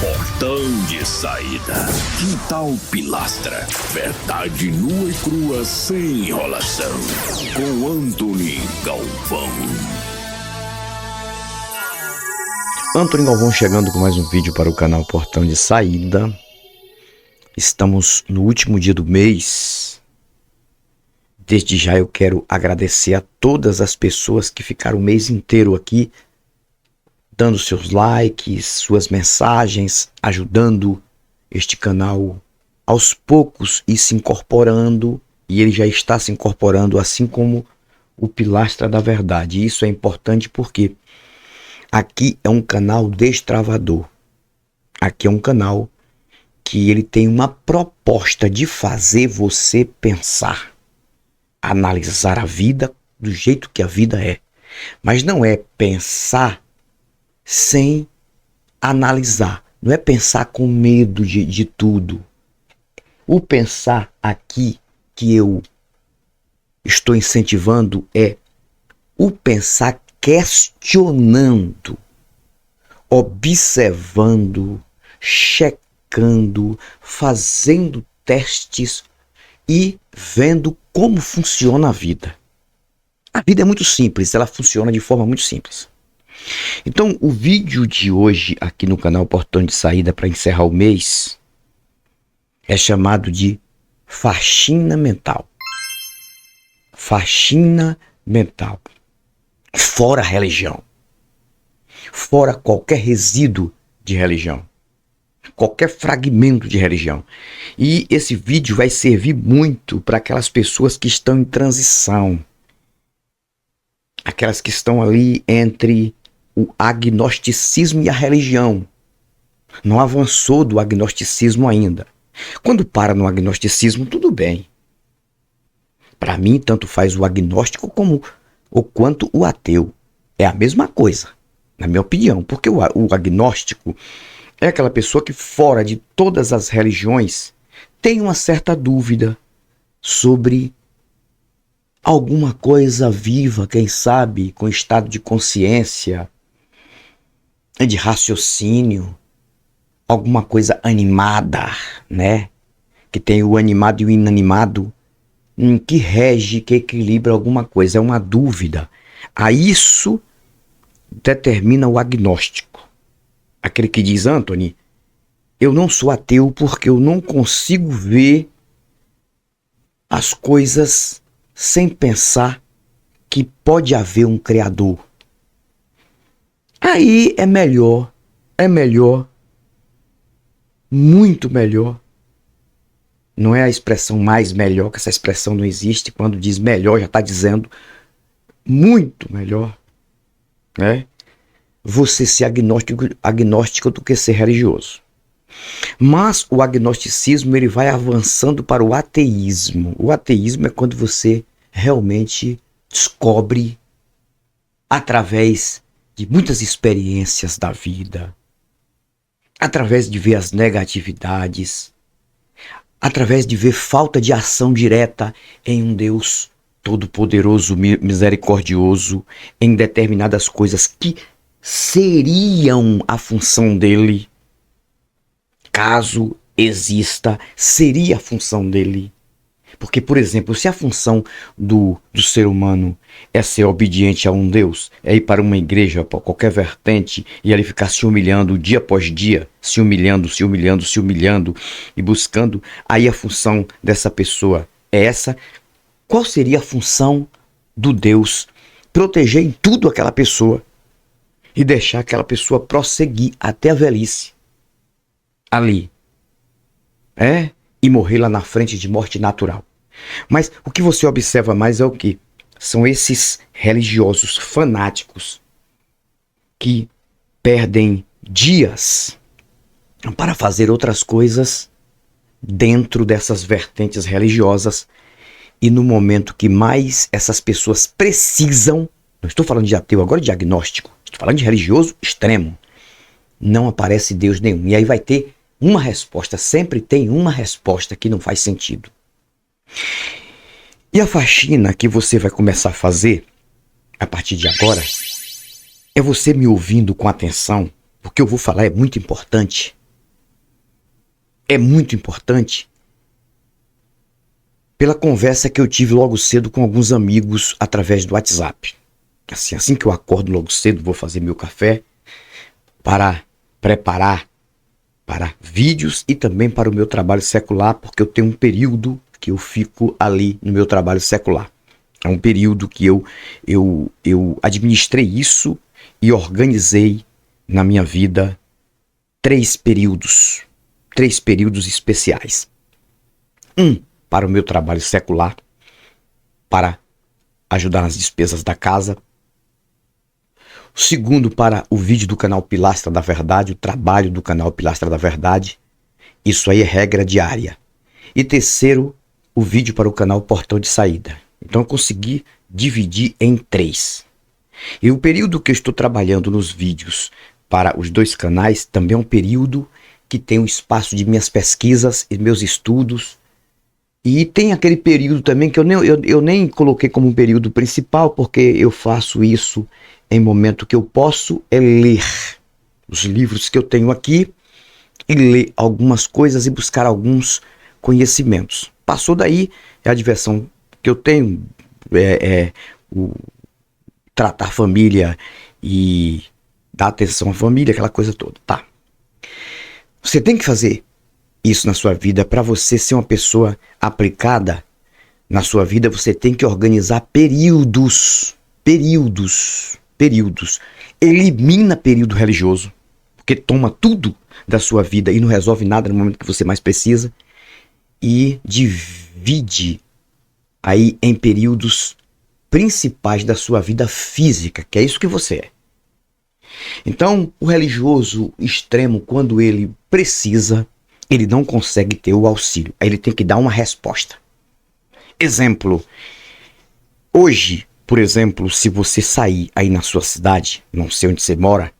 Portão de saída. Quintal Pilastra. Verdade nua e crua sem enrolação. Com Antony Galvão. Antony Galvão chegando com mais um vídeo para o canal Portão de Saída. Estamos no último dia do mês. Desde já eu quero agradecer a todas as pessoas que ficaram o mês inteiro aqui, dando seus likes, suas mensagens, ajudando este canal aos poucos e se incorporando. E ele já está se incorporando, assim como o Pilastra da Verdade. E isso é importante porque aqui é um canal destravador. Aqui é um canal que ele tem uma proposta de fazer você pensar, analisar a vida do jeito que a vida é. Mas não é pensar sem analisar. Não é pensar com medo de tudo. O pensar aqui que eu estou incentivando é o pensar questionando, observando, checando, fazendo testes e vendo como funciona a vida. A vida é muito simples, ela funciona de forma muito simples. Então, o vídeo de hoje aqui no canal Portão de Saída para encerrar o mês é chamado de faxina mental. Faxina mental. Fora religião. Fora qualquer resíduo de religião. Qualquer fragmento de religião. E esse vídeo vai servir muito para aquelas pessoas que estão em transição. Aquelas que estão ali entre o agnosticismo e a religião. Não avançou do agnosticismo ainda. Quando para no agnosticismo, tudo bem. Para mim, tanto faz o agnóstico como ou quanto o ateu. É a mesma coisa, na minha opinião. Porque o agnóstico é aquela pessoa que fora de todas as religiões tem uma certa dúvida sobre alguma coisa viva, quem sabe, com estado de consciência, de raciocínio, alguma coisa animada, né? Que tem o animado e o inanimado, que rege, que equilibra alguma coisa. É uma dúvida. A isso determina o agnóstico. Aquele que diz, Antony, eu não sou ateu porque eu não consigo ver as coisas sem pensar que pode haver um Criador. Aí é melhor, muito melhor. Não é a expressão mais melhor, que essa expressão não existe. Quando diz melhor, já está dizendo muito melhor, né? Você ser agnóstico do que ser religioso. Mas o agnosticismo ele vai avançando para o ateísmo. O ateísmo é quando você realmente descobre, através de muitas experiências da vida, através de ver as negatividades, através de ver falta de ação direta em um Deus todo-poderoso, misericordioso, em determinadas coisas que seriam a função dele, caso exista, seria a função dele. Porque, por exemplo, se a função do ser humano é ser obediente a um Deus, é ir para uma igreja, para qualquer vertente, e ele ficar se humilhando dia após dia, se humilhando e buscando, aí a função dessa pessoa é essa. Qual seria a função do Deus? Proteger em tudo aquela pessoa e deixar aquela pessoa prosseguir até a velhice ali. E morrer lá na frente de morte natural. Mas o que você observa mais é o que? São esses religiosos fanáticos que perdem dias para fazer outras coisas dentro dessas vertentes religiosas, e no momento que mais essas pessoas precisam, não estou falando de ateu, agora de agnóstico, estou falando de religioso extremo, não aparece Deus nenhum. E aí vai ter uma resposta, sempre tem uma resposta que não faz sentido. E a faxina que você vai começar a fazer a partir de agora é você me ouvindo com atenção, porque eu vou falar é muito importante. é muito importante pela conversa que eu tive logo cedo com alguns amigos através do WhatsApp. Assim que eu acordo logo cedo, vou fazer meu café para preparar para vídeos e também para o meu trabalho secular, porque eu tenho um período que eu fico ali no meu trabalho secular. É um período que eu administrei isso e organizei na minha vida três períodos especiais. Um para o meu trabalho secular, para ajudar nas despesas da casa. O segundo para o vídeo do canal Pilastra da Verdade, o trabalho do canal Pilastra da Verdade. Isso aí é regra diária. E terceiro, o vídeo para o canal Portão de Saída. Então eu consegui dividir em três. E o período que eu estou trabalhando nos vídeos para os dois canais também é um período que tem o espaço de minhas pesquisas e meus estudos. E tem aquele período também que eu nem coloquei como um período principal, porque eu faço isso em momento que eu posso ler os livros que eu tenho aqui e ler algumas coisas e buscar alguns conhecimentos. Passou daí, é a diversão que eu tenho, o tratar a família e dar atenção à família, aquela coisa toda, tá? Você tem que fazer isso na sua vida. Para você ser uma pessoa aplicada na sua vida, você tem que organizar períodos. Elimina período religioso, porque toma tudo da sua vida e não resolve nada no momento que você mais precisa. E divide aí em períodos principais da sua vida física, que é isso que você é. Então, o religioso extremo, quando ele precisa, ele não consegue ter o auxílio. Aí ele tem que dar uma resposta. Exemplo. Hoje, por exemplo, se você sair aí na sua cidade, não sei onde você mora,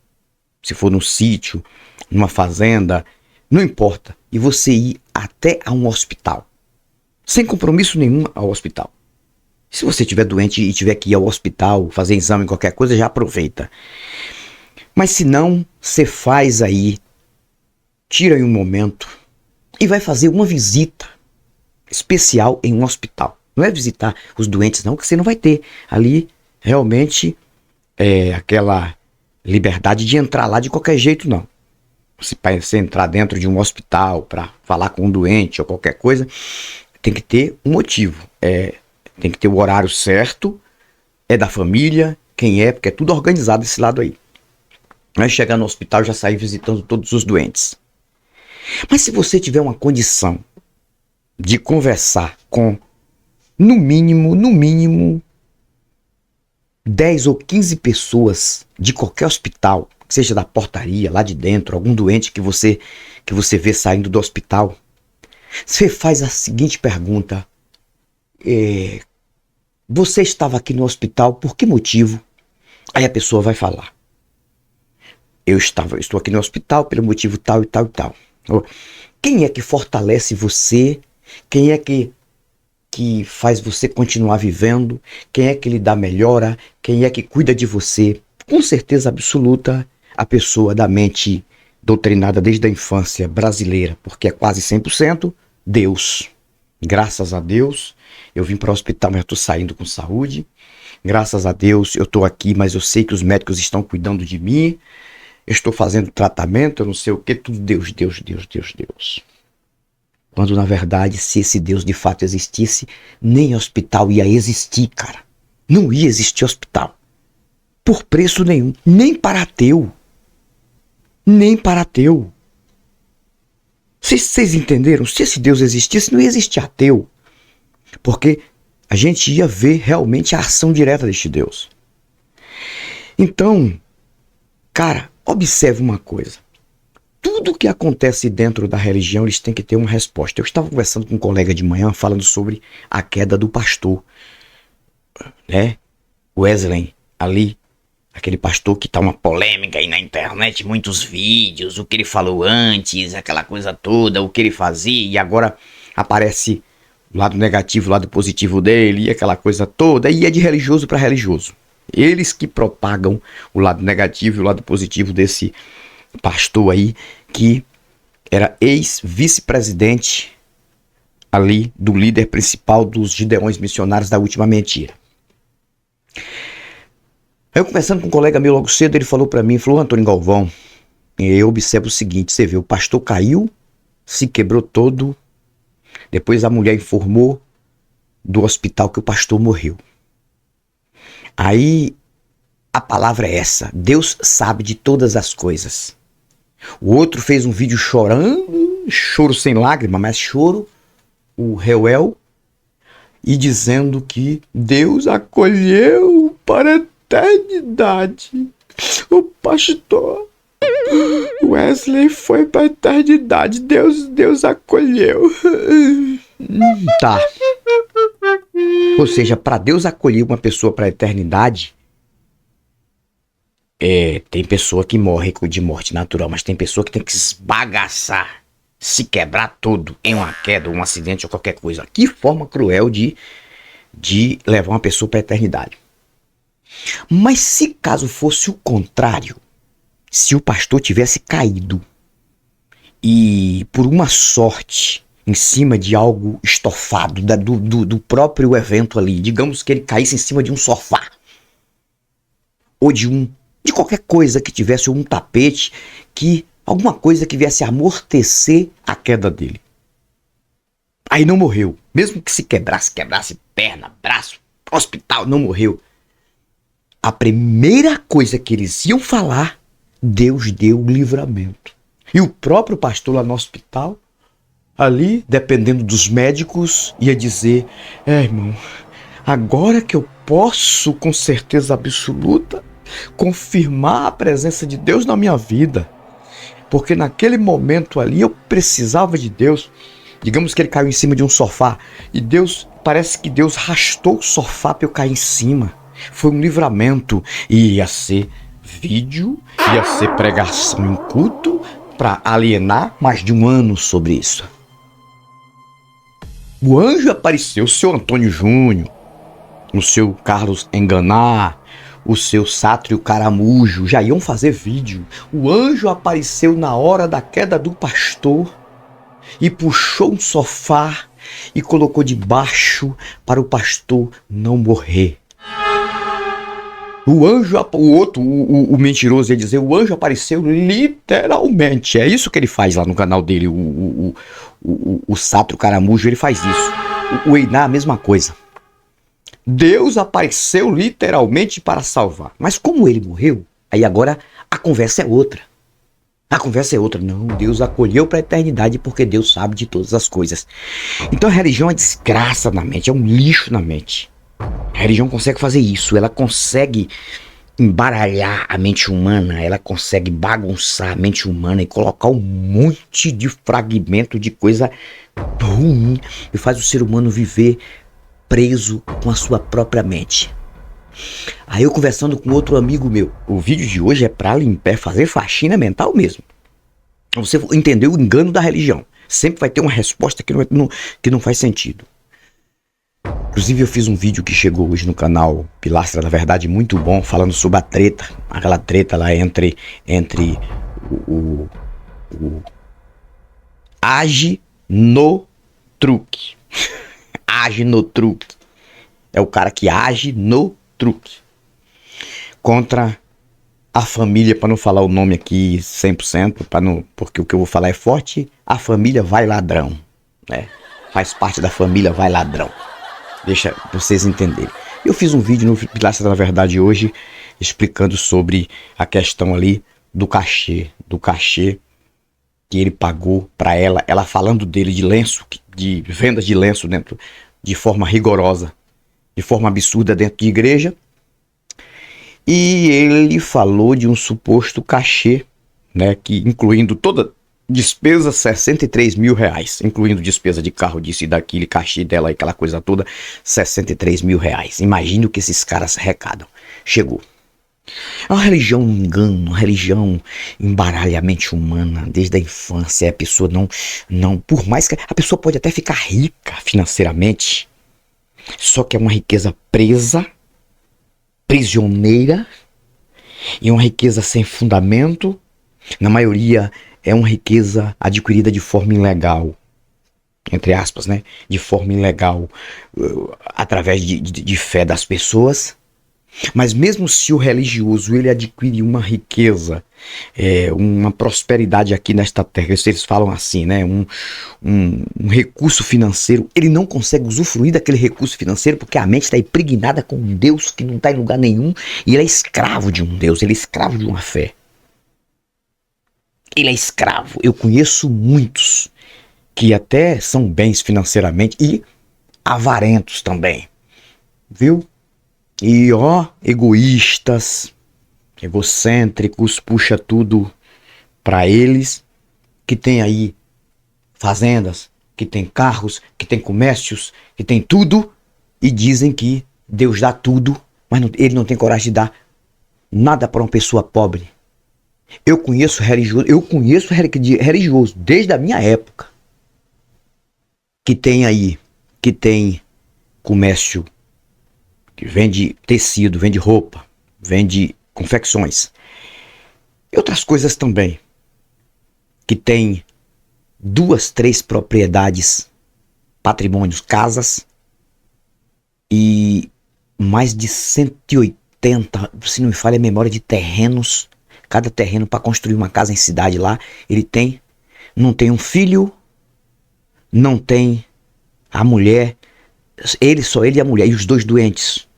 se for num sítio, numa fazenda, não importa, e você ir até a um hospital, sem compromisso nenhum ao hospital. Se você estiver doente e tiver que ir ao hospital, fazer exame, qualquer coisa, já aproveita. Mas se não, você faz aí, tira aí um momento e vai fazer uma visita especial em um hospital. Não é visitar os doentes não, que você não vai ter ali realmente aquela liberdade de entrar lá de qualquer jeito não. Se você entrar dentro de um hospital para falar com um doente ou qualquer coisa, tem que ter um motivo. Tem que ter o horário certo, é da família, quem é, porque é tudo organizado esse lado aí. Não é chegar no hospital e já sair visitando todos os doentes. Mas se você tiver uma condição de conversar com, no mínimo, 10 ou 15 pessoas de qualquer hospital, seja da portaria, lá de dentro, algum doente que você vê saindo do hospital, você faz a seguinte pergunta: você estava aqui no hospital por que motivo? Aí a pessoa vai falar: eu estou aqui no hospital pelo motivo tal e tal e tal. Quem é que fortalece você? Quem é que faz você continuar vivendo? Quem é que lhe dá melhora? Quem é que cuida de você? Com certeza absoluta, a pessoa da mente doutrinada desde a infância brasileira, porque é quase 100%, Deus. Graças a Deus, eu vim para o hospital, mas estou saindo com saúde. Graças a Deus, eu estou aqui, mas eu sei que os médicos estão cuidando de mim. Eu estou fazendo tratamento, eu não sei o que, tudo Deus. Quando na verdade, se esse Deus de fato existisse, nem hospital ia existir, cara. Não ia existir hospital. Por preço nenhum. Nem para ateu. Vocês entenderam? Se esse Deus existisse, não ia existir ateu. Porque a gente ia ver realmente a ação direta deste Deus. Então, cara, observe uma coisa. Tudo que acontece dentro da religião, eles têm que ter uma resposta. Eu estava conversando com um colega de manhã, falando sobre a queda do pastor, né? Wesley, ali, aquele pastor que tá uma polêmica aí na internet, muitos vídeos, o que ele falou antes, aquela coisa toda, o que ele fazia, e agora aparece o lado negativo, o lado positivo dele, e aquela coisa toda, e é de religioso para religioso. Eles que propagam o lado negativo e o lado positivo desse pastor aí, que era ex-vice-presidente ali do líder principal dos Gideões Missionários da Última Mentira. Aí eu conversando com um colega meu logo cedo, ele falou para mim, falou: Antônio Galvão, eu observo o seguinte, você vê, o pastor caiu, se quebrou todo, depois a mulher informou do hospital que o pastor morreu. Aí a palavra é essa: Deus sabe de todas as coisas. O outro fez um vídeo chorando, choro sem lágrima, mas choro, o Reuel, e dizendo que Deus acolheu para a eternidade. O pastor Wesley foi para a eternidade. Deus acolheu. Tá. Ou seja, para Deus acolher uma pessoa para a eternidade, tem pessoa que morre de morte natural, mas tem pessoa que tem que se esbagaçar, se quebrar todo em uma queda, um acidente ou qualquer coisa. Que forma cruel de levar uma pessoa para a eternidade. Mas se caso fosse o contrário, se o pastor tivesse caído e por uma sorte em cima de algo estofado do próprio evento ali, digamos que ele caísse em cima de um sofá ou de qualquer coisa que tivesse um tapete, alguma coisa que viesse amortecer a queda dele. Aí não morreu, mesmo que se quebrasse perna, braço, hospital, não morreu. A primeira coisa que eles iam falar, Deus deu o livramento. E o próprio pastor lá no hospital, ali, dependendo dos médicos, ia dizer: irmão, agora que eu posso com certeza absoluta confirmar a presença de Deus na minha vida, porque naquele momento ali eu precisava de Deus. Digamos que ele caiu em cima de um sofá e parece que Deus arrastou o sofá para eu cair em cima. Foi um livramento. E ia ser vídeo, ia ser pregação em culto para alienar mais de um ano sobre isso. O anjo apareceu, o seu Antônio Júnior, o seu Carlos Enganar, o seu Sátrio Caramujo já iam fazer vídeo. O anjo apareceu na hora da queda do pastor e puxou um sofá e colocou debaixo para o pastor não morrer. O mentiroso ia dizer: o anjo apareceu literalmente. É isso que ele faz lá no canal dele. O Sátrio Caramujo, ele faz isso. O Einá, a mesma coisa. Deus apareceu literalmente para salvar. Mas como ele morreu, aí agora a conversa é outra. Não, Deus acolheu para a eternidade porque Deus sabe de todas as coisas. Então a religião é desgraça na mente, é um lixo na mente. A religião consegue fazer isso, ela consegue embaralhar a mente humana, ela consegue bagunçar a mente humana e colocar um monte de fragmento de coisa ruim e faz o ser humano viver preso com a sua própria mente. Aí eu conversando com outro amigo meu, o vídeo de hoje é para limpar, fazer faxina mental mesmo. Você entendeu o engano da religião. Sempre vai ter uma resposta que não faz sentido. Inclusive eu fiz um vídeo que chegou hoje no canal Pilastra da Verdade, muito bom, falando sobre a treta. Aquela treta lá entre o age no truque. Age no truque. É o cara que age no truque. Contra a família, para não falar o nome aqui 100%, porque o que eu vou falar é forte, a família Vai Ladrão. Né? Faz parte da família Vai Ladrão. Deixa vocês entenderem. Eu fiz um vídeo no Pilastra da Verdade hoje, explicando sobre a questão ali do cachê que ele pagou para ela falando dele de lenço, de vendas de lenço dentro, de forma rigorosa, de forma absurda dentro de igreja. E ele falou de um suposto cachê, né, que incluindo toda despesa, 63 mil reais, incluindo despesa de carro, disso e daquilo, cachê dela e aquela coisa toda, 63 mil reais. Imagine o que esses caras arrecadam. Chegou. É uma religião engano, uma religião embaralha a mente humana desde a infância. A pessoa não, por mais que a pessoa pode até ficar rica financeiramente, só que é uma riqueza presa, prisioneira, e uma riqueza sem fundamento. Na maioria é uma riqueza adquirida de forma ilegal, entre aspas, né? De forma ilegal, através de fé das pessoas. Mas mesmo se o religioso ele adquire uma riqueza, uma prosperidade aqui nesta terra, eles falam assim, né? Um recurso financeiro, ele não consegue usufruir daquele recurso financeiro porque a mente está impregnada com um Deus que não está em lugar nenhum e ele é escravo de um Deus, ele é escravo de uma fé. Ele é escravo. Eu conheço muitos que até são bens financeiramente e avarentos também, viu? E egoístas, egocêntricos, puxa tudo para eles, que tem aí fazendas, que tem carros, que tem comércios, que tem tudo, e dizem que Deus dá tudo, mas ele não tem coragem de dar nada para uma pessoa pobre. Eu conheço religioso desde a minha época, que tem comércio, que vende tecido, vende roupa, vende confecções. E outras coisas também. Que tem 2, 3 propriedades, patrimônios, casas e mais de 180, se não me falha a memória, de terrenos. Cada terreno para construir uma casa em cidade lá, ele tem. Não tem um filho, não tem a mulher. Só ele e a mulher, e os dois doentes,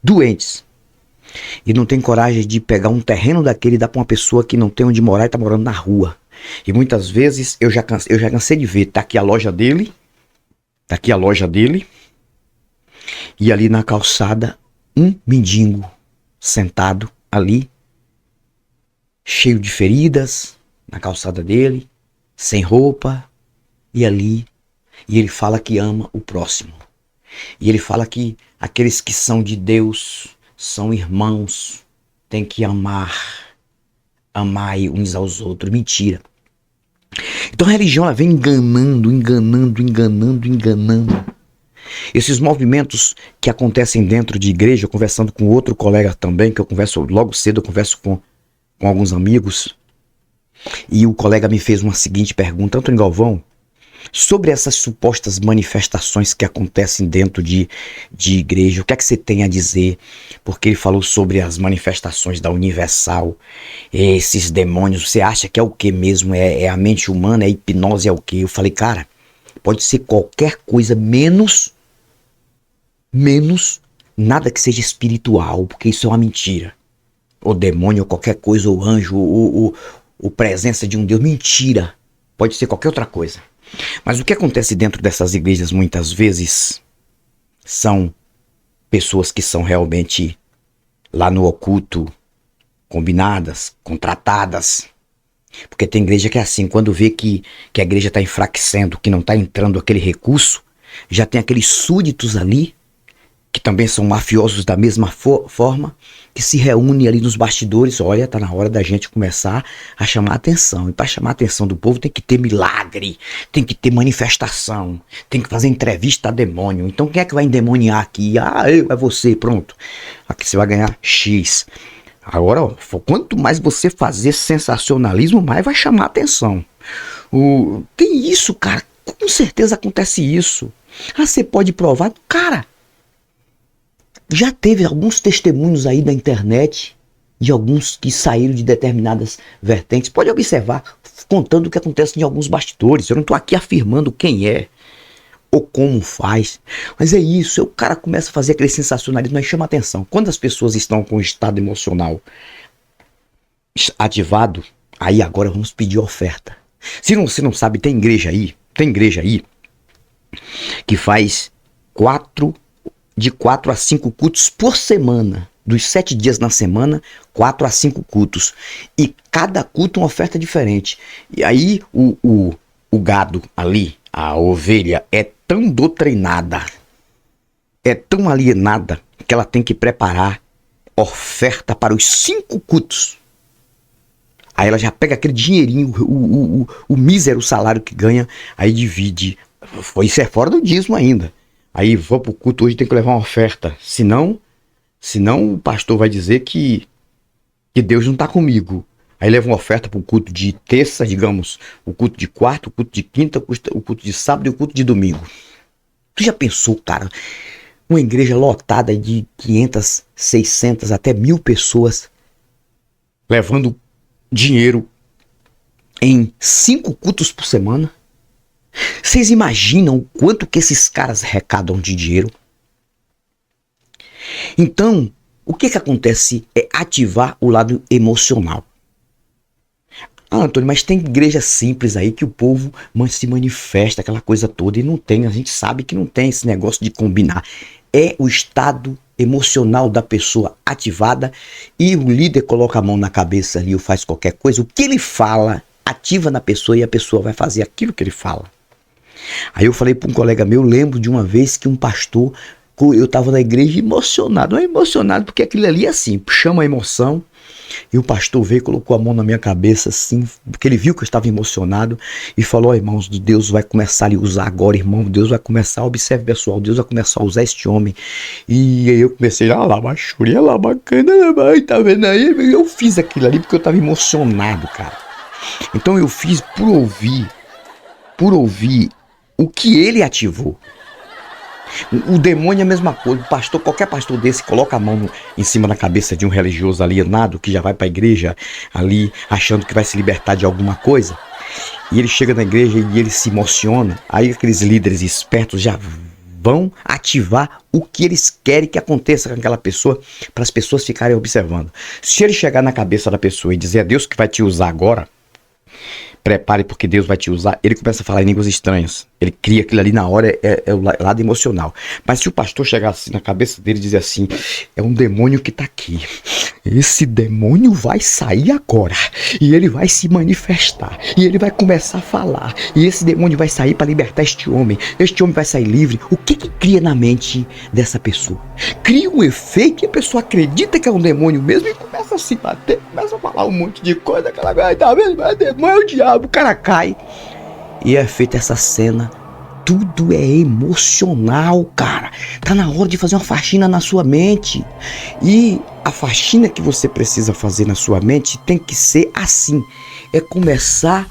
e não tem coragem de pegar um terreno daquele e dar para uma pessoa que não tem onde morar e está morando na rua. E muitas vezes eu já cansei de ver, tá aqui a loja dele, e ali na calçada um mendigo sentado ali, cheio de feridas na calçada dele, sem roupa, e ele fala que ama o próximo. E ele fala que aqueles que são de Deus são irmãos, tem que amar uns aos outros. Mentira. Então a religião ela vem enganando. Esses movimentos que acontecem dentro de igreja, conversando com outro colega também, que eu converso logo cedo, eu converso com alguns amigos, e o colega me fez uma seguinte pergunta: Antônio Galvão, sobre essas supostas manifestações que acontecem dentro de igreja, o que é que você tem a dizer? Porque ele falou sobre as manifestações da Universal, esses demônios, você acha que é o que mesmo? É a mente humana, é hipnose, é o que? Eu falei, cara, pode ser qualquer coisa, menos nada que seja espiritual, porque isso é uma mentira. O demônio, ou qualquer coisa, o anjo, ou presença de um Deus, mentira. Pode ser qualquer outra coisa. Mas o que acontece dentro dessas igrejas muitas vezes são pessoas que são realmente lá no oculto, combinadas, contratadas. Porque tem igreja que é assim, quando vê que a igreja está enfraquecendo, que não está entrando aquele recurso, já tem aqueles súditos ali, que também são mafiosos da mesma forma, que se reúnem ali nos bastidores. Olha, está na hora da gente começar a chamar a atenção. E para chamar a atenção do povo tem que ter milagre, tem que ter manifestação, tem que fazer entrevista a demônio. Então quem é que vai endemoniar aqui? É você, pronto. Aqui você vai ganhar X. Agora, quanto mais você fazer sensacionalismo, mais vai chamar a atenção. Tem isso, cara. Com certeza acontece isso. Você pode provar. Cara, já teve alguns testemunhos aí da internet de alguns que saíram de determinadas vertentes. Pode observar, contando o que acontece em alguns bastidores. Eu não estou aqui afirmando quem é ou como faz. Mas é isso, o cara começa a fazer aquele sensacionalismo e chama atenção. Quando as pessoas estão com o estado emocional ativado, aí agora vamos pedir oferta. Se você não sabe, tem igreja aí que faz de 4 a 5 cultos por semana. Dos 7 dias na semana, 4 a 5 cultos. E cada culto uma oferta diferente. E aí o gado ali, a ovelha, é tão doutrinada, é tão alienada, que ela tem que preparar oferta para os 5 cultos. Aí ela já pega aquele dinheirinho, o mísero salário que ganha, aí divide. Isso é fora do dízimo ainda. Aí vou pro culto hoje, tem que levar uma oferta. Senão o pastor vai dizer que Deus não está comigo. Aí leva uma oferta para o culto de terça, digamos, o culto de quarta, o culto de quinta, o culto de sábado e o culto de domingo. Tu já pensou, cara, uma igreja lotada de 500, 600, até 1.000 pessoas levando dinheiro em 5 cultos por semana? Vocês imaginam o quanto que esses caras arrecadam de dinheiro? Então, o que acontece é ativar o lado emocional. Ah, Antônio, mas tem igreja simples aí que o povo se manifesta, aquela coisa toda, e não tem, a gente sabe que não tem esse negócio de combinar. É o estado emocional da pessoa ativada e o líder coloca a mão na cabeça ali ou faz qualquer coisa, o que ele fala ativa na pessoa e a pessoa vai fazer aquilo que ele fala. Aí eu falei para um colega meu, lembro de uma vez que um pastor, eu estava na igreja emocionado porque aquilo ali é assim, chama a emoção. E o pastor veio, colocou a mão na minha cabeça assim, porque ele viu que eu estava emocionado e falou: irmãos, Deus vai começar a lhe usar agora, irmão, Deus vai começar, observe pessoal, Deus vai começar a usar este homem. E aí eu comecei, lá baixuria, lá bacana, tá vendo aí? Eu fiz aquilo ali porque eu estava emocionado, cara. Então eu fiz por ouvir o que ele ativou. O demônio é a mesma coisa. O pastor, qualquer pastor desse, coloca a mão em cima da cabeça de um religioso alienado que já vai para a igreja ali achando que vai se libertar de alguma coisa. E ele chega na igreja e ele se emociona. Aí aqueles líderes espertos já vão ativar o que eles querem que aconteça com aquela pessoa para as pessoas ficarem observando. Se ele chegar na cabeça da pessoa e dizer: é Deus que vai te usar agora, prepare porque Deus vai te usar, ele começa a falar em línguas estranhas. Ele cria aquilo ali na hora, é o lado emocional. Mas se o pastor chegar assim na cabeça dele e dizer assim: é um demônio que está aqui, esse demônio vai sair agora, e ele vai se manifestar, e ele vai começar a falar, e esse demônio vai sair para libertar este homem vai sair livre. O que cria na mente dessa pessoa? Cria um efeito que a pessoa acredita que é um demônio mesmo e começa a se bater, começa a falar um monte de coisa, aquela coisa, tá vendo? É demônio, é o diabo, o cara cai. E é feita essa cena, tudo é emocional, cara. Tá na hora de fazer uma faxina na sua mente. E a faxina que você precisa fazer na sua mente tem que ser assim. É começar a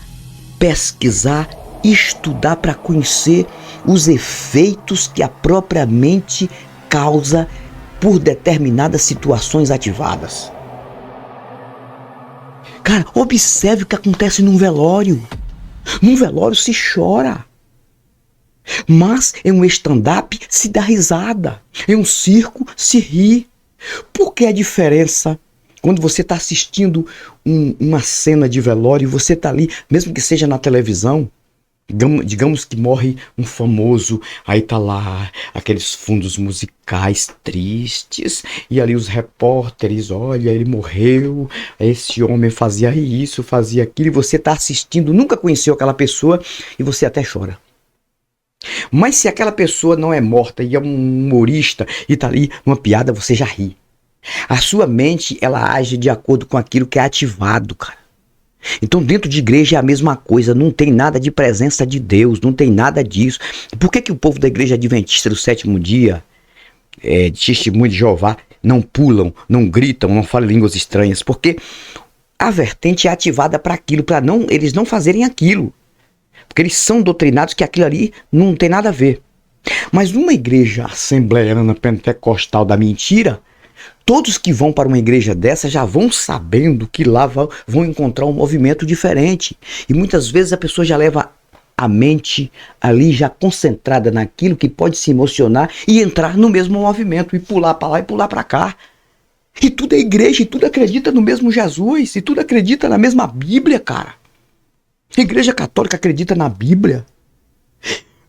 pesquisar, estudar para conhecer os efeitos que a própria mente causa por determinadas situações ativadas. Cara, observe o que acontece num velório. Num velório se chora, mas em um stand-up se dá risada, em um circo se ri. Por que a diferença quando você está assistindo uma cena de velório e você está ali, mesmo que seja na televisão, digamos que morre um famoso, aí tá lá aqueles fundos musicais tristes e ali os repórteres, olha, ele morreu, esse homem fazia isso, fazia aquilo, e você tá assistindo, nunca conheceu aquela pessoa e você até chora. Mas se aquela pessoa não é morta e é um humorista e tá ali numa piada, você já ri. A sua mente, ela age de acordo com aquilo que é ativado, cara. Então dentro de igreja é a mesma coisa, não tem nada de presença de Deus, não tem nada disso. Por que o povo da igreja adventista do sétimo dia, de testemunho de Jeová, não pulam, não gritam, não falam línguas estranhas? Porque a vertente é ativada para aquilo, para eles não fazerem aquilo. Porque eles são doutrinados que aquilo ali não tem nada a ver. Mas numa igreja assembleiana pentecostal da mentira, todos que vão para uma igreja dessa já vão sabendo que lá vão encontrar um movimento diferente. E muitas vezes a pessoa já leva a mente ali já concentrada naquilo que pode se emocionar e entrar no mesmo movimento e pular para lá e pular para cá. E tudo é igreja, e tudo acredita no mesmo Jesus, e tudo acredita na mesma Bíblia, cara. A igreja católica acredita na Bíblia.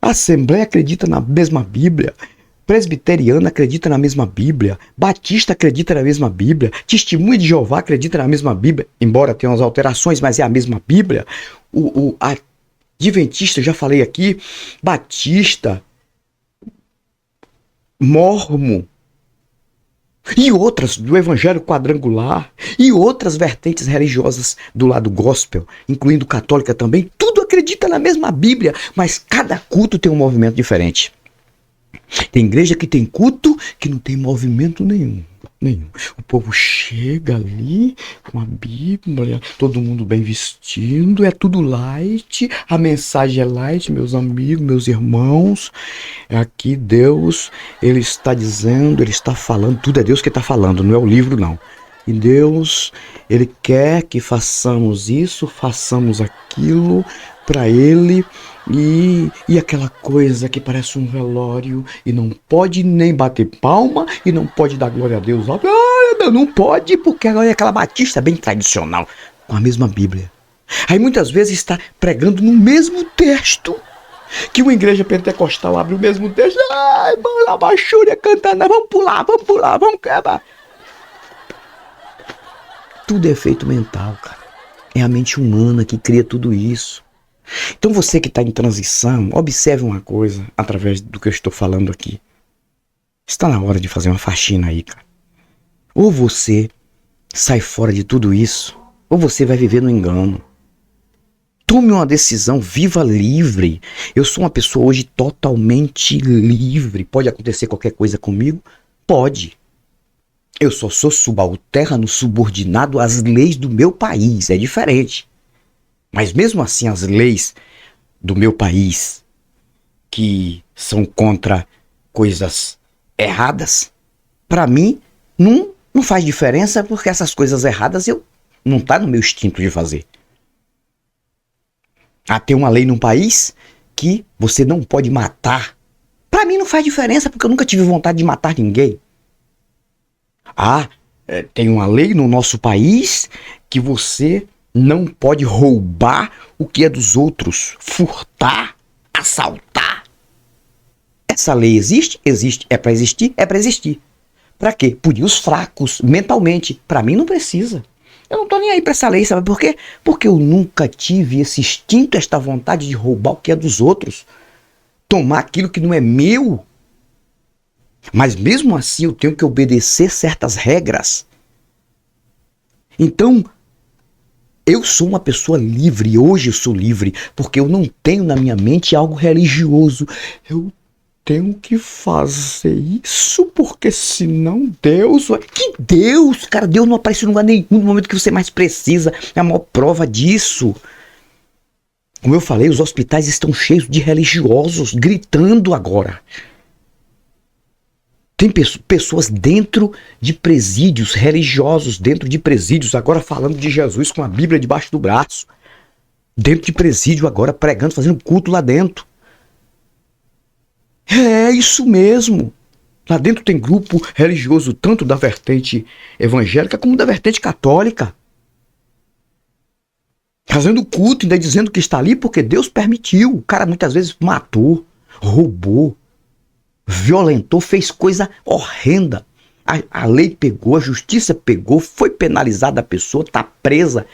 A Assembleia acredita na mesma Bíblia. Presbiteriana acredita na mesma Bíblia, Batista acredita na mesma Bíblia, Testemunho de Jeová acredita na mesma Bíblia, embora tenha umas alterações, mas é a mesma Bíblia. A Adventista, já falei aqui, Batista, Mormon, e outras do Evangelho Quadrangular, e outras vertentes religiosas do lado gospel, incluindo católica também, tudo acredita na mesma Bíblia, mas cada culto tem um movimento diferente. Tem igreja que tem culto que não tem movimento nenhum. Nenhum. O povo chega ali com a Bíblia, todo mundo bem vestido, é tudo light, a mensagem é light, meus amigos, meus irmãos. Aqui Deus, Ele está dizendo, Ele está falando, tudo é Deus que está falando, não é o livro não. E Deus, Ele quer que façamos isso, façamos aquilo para Ele. E aquela coisa que parece um velório e não pode nem bater palma e não pode dar glória a Deus. Não pode, porque agora é aquela batista bem tradicional, com a mesma Bíblia. Aí muitas vezes está pregando no mesmo texto, que uma igreja pentecostal abre o mesmo texto. Ai, vamos lá, baixúria cantando, vamos pular, vamos quebrar. Tudo é efeito mental, cara. É a mente humana que cria tudo isso. Então você que está em transição, observe uma coisa através do que eu estou falando aqui. Está na hora de fazer uma faxina aí, cara. Ou você sai fora de tudo isso, ou você vai viver no engano. Tome uma decisão, viva livre. Eu sou uma pessoa hoje totalmente livre. Pode acontecer qualquer coisa comigo? Pode. Eu só sou subalterno, subordinado às leis do meu país. É diferente. Mas mesmo assim, as leis do meu país, que são contra coisas erradas, para mim não faz diferença, porque essas coisas erradas não tá no meu instinto de fazer. Tem uma lei num país que você não pode matar. Para mim não faz diferença, porque eu nunca tive vontade de matar ninguém. Tem uma lei no nosso país que você não pode roubar o que é dos outros, furtar, assaltar. Essa lei existe? Existe. É para existir? É para existir. Para quê? Punir os fracos mentalmente. Para mim não precisa. Eu não tô nem aí para essa lei, sabe por quê? Porque eu nunca tive esse instinto, esta vontade de roubar o que é dos outros. Tomar aquilo que não é meu. Mas mesmo assim eu tenho que obedecer certas regras. Então, eu sou uma pessoa livre, hoje eu sou livre, porque eu não tenho na minha mente algo religioso. Eu tenho que fazer isso, porque senão Deus... Que Deus? Cara, Deus não aparece em lugar nenhum no momento que você mais precisa. É a maior prova disso. Como eu falei, os hospitais estão cheios de religiosos gritando agora. Tem pessoas dentro de presídios, religiosos dentro de presídios, agora falando de Jesus com a Bíblia debaixo do braço. Dentro de presídio agora, pregando, fazendo culto lá dentro. É isso mesmo. Lá dentro tem grupo religioso, tanto da vertente evangélica como da vertente católica. Fazendo culto, ainda dizendo que está ali porque Deus permitiu. O cara muitas vezes matou, roubou, violentou, fez coisa horrenda. A lei pegou, a justiça pegou, foi penalizada a pessoa, tá presa,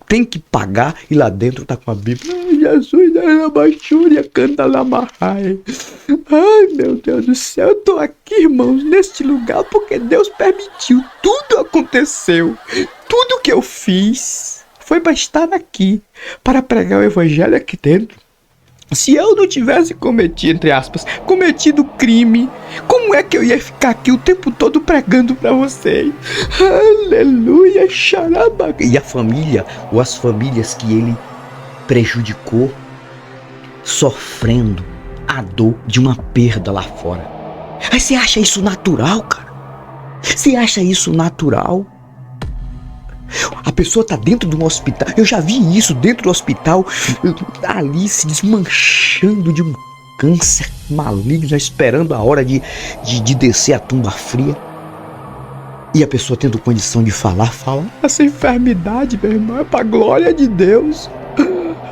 tem que pagar e lá dentro tá com a Bíblia. Jesus da baixúria, canta lá marrai. Ai, meu Deus do céu, eu tô aqui, irmãos, neste lugar porque Deus permitiu. Tudo aconteceu, tudo que eu fiz foi para estar aqui, para pregar o evangelho aqui dentro. Se eu não tivesse cometido, entre aspas, cometido crime, como é que eu ia ficar aqui o tempo todo pregando para vocês? Aleluia, xaraba. E a família, ou as famílias que ele prejudicou, sofrendo a dor de uma perda lá fora. Aí você acha isso natural, cara? Você acha isso natural? A pessoa está dentro de um hospital. Eu já vi isso dentro do hospital, ali se desmanchando de um câncer maligno, esperando a hora de descer a tumba fria. E a pessoa tendo condição de fala, essa enfermidade, meu irmão, é para a glória de Deus.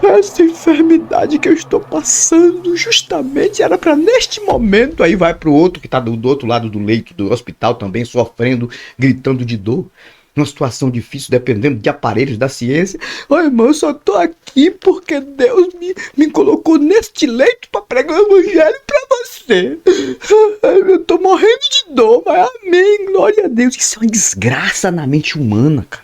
Essa enfermidade que eu estou passando justamente era para neste momento. Aí vai para o outro que está do outro lado do leito do hospital também sofrendo, gritando de dor. Numa situação difícil, dependendo de aparelhos da ciência. Irmão, eu só tô aqui porque Deus me colocou neste leito para pregar o evangelho para você. Eu tô morrendo de dor, mas amém, glória a Deus. Isso é uma desgraça na mente humana, cara.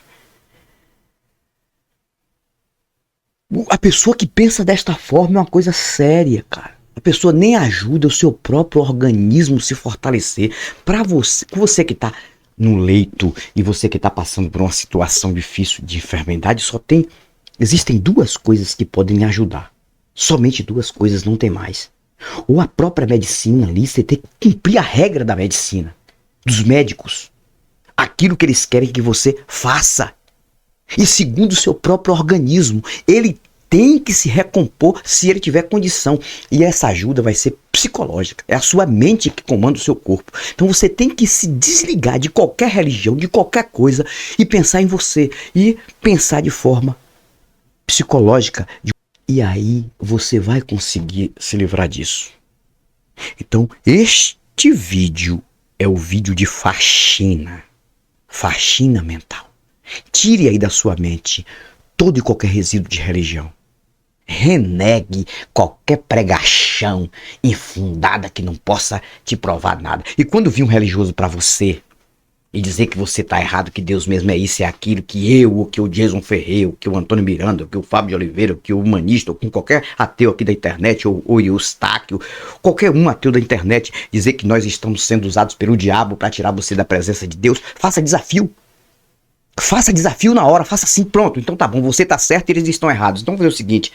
A pessoa que pensa desta forma é uma coisa séria, cara. A pessoa nem ajuda o seu próprio organismo se fortalecer. Para você que tá no leito e você que está passando por uma situação difícil de enfermidade, existem duas coisas que podem lhe ajudar. Somente duas coisas, não tem mais. Ou a própria medicina ali, você tem que cumprir a regra da medicina, dos médicos. Aquilo que eles querem que você faça. E segundo o seu próprio organismo, ele tem que se recompor se ele tiver condição. E essa ajuda vai ser psicológica. É a sua mente que comanda o seu corpo. Então você tem que se desligar de qualquer religião, de qualquer coisa e pensar em você. E pensar de forma psicológica. E aí você vai conseguir se livrar disso. Então este vídeo é o vídeo de faxina. Faxina mental. Tire aí da sua mente todo e qualquer resíduo de religião. Renegue qualquer pregação infundada que não possa te provar nada. E quando vir um religioso para você e dizer que você tá errado, que Deus mesmo é isso, é aquilo, que eu, ou que o Jason Ferreira, que o Antônio Miranda, que o Fábio de Oliveira, que o Humanista, ou com qualquer ateu aqui da internet, ou o Eustáquio, qualquer um ateu da internet, dizer que nós estamos sendo usados pelo diabo para tirar você da presença de Deus, faça desafio. Faça desafio na hora, faça assim, pronto. Então tá bom, você tá certo e eles estão errados. Então vamos fazer o seguinte,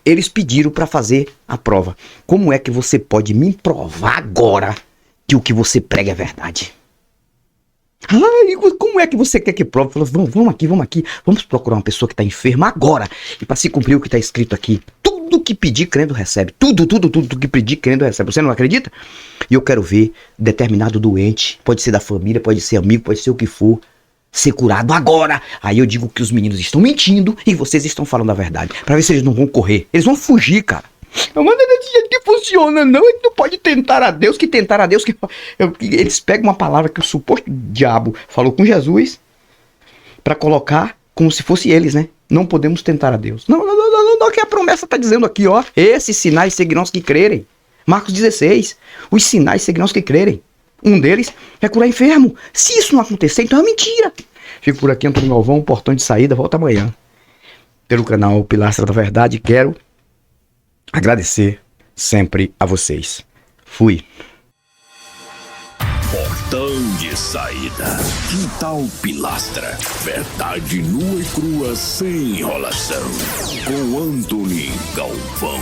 eles pediram para fazer a prova. Como é que você pode me provar agora que o que você prega é verdade? Como é que você quer que prove? Falou, vamos aqui, vamos procurar uma pessoa que está enferma agora. E para se cumprir o que está escrito aqui, tudo que pedir crendo recebe. Tudo que pedir crendo recebe. Você não acredita? E eu quero ver determinado doente, pode ser da família, pode ser amigo, pode ser o que for, ser curado agora. Aí eu digo que os meninos estão mentindo e vocês estão falando a verdade. Pra ver se eles não vão correr. Eles vão fugir, cara. Mas não é desse jeito que funciona, não. Ele não pode tentar a Deus, eles pegam uma palavra que o suposto diabo falou com Jesus pra colocar como se fosse eles, né? Não podemos tentar a Deus. Não, que a promessa tá dizendo aqui, ó. Esses sinais seguirão os que crerem. Marcos 16. Os sinais seguirão os que crerem. Um deles é curar enfermo. Se isso não acontecer, então é mentira. Fico por aqui, Antônio Galvão, portão de saída, volta amanhã. Pelo canal Pilastra da Verdade, quero agradecer sempre a vocês. Fui. Portão de saída. Quintal Pilastra. Verdade nua e crua sem enrolação. Com Antônio Galvão.